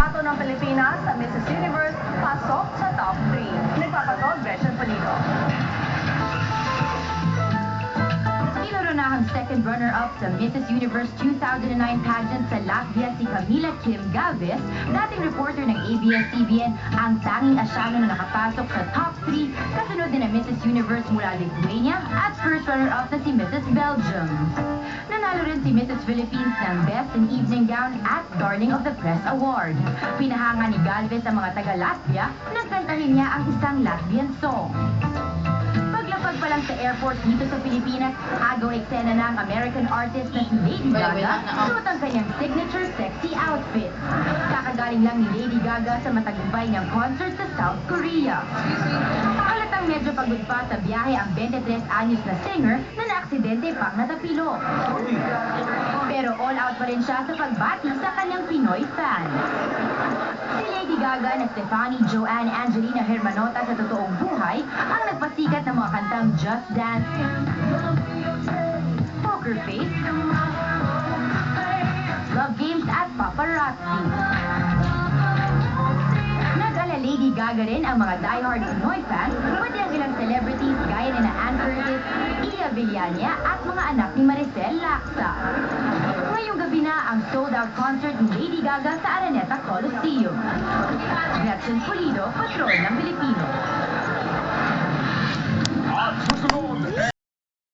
Ato ng Pilipinas sa Mrs. Universe, pasok sa top 3. Nagpapatog, Gretchen Polito. Inuunahang second runner-up sa Mrs. Universe 2009 pageant sa Latvia si Camila Kim Galvez, dating reporter ng ABS-CBN, ang tanging asyano na nakapasok sa top 3, kasunod din ng Mrs. Universe mula Lithuania at first runner-up na si Mrs. Belgium. Nanalo rin si Mrs. Philippines ng Best in Evening Gown at Darling of the Press Award. Pinahanga ni Galvez sa mga taga-Latvia nang kantahin niya ang isang Latvian song. Paglapag pa lang sa airport dito sa Pilipinas, agaw eksena na ang American artist na si Lady Gaga, suot ang kanyang signature sexy outfit. Kakagaling lang ni Lady Gaga sa matagumpay niyang concert sa South Korea. Halatang medyo pagod pa sa biyahe ang 23 anyos na singer na naaksidente pang natapilo. Pero all out pa rin siya sa pagbati sa kanyang Pinoy fans. Si Lady Gaga na Stephanie Joanne Angelina Hermanota sa totoong buhay ang nagpasikat ng mga kantang Just Dance, Poker Face, Love Games at Paparazzi. Nag-ala Lady Gaga rin ang mga diehard Pinoy fans, pati ang ilang celebrities gaya ni Ann Curtis, Iya Villania at mga anak ni Maricel Lacsa. Ngayong gabi na ang sold-out concert ni Lady Gaga sa Araneta Coliseum. Gretchen Pulido, Patrol ng Pilipino. At susunod,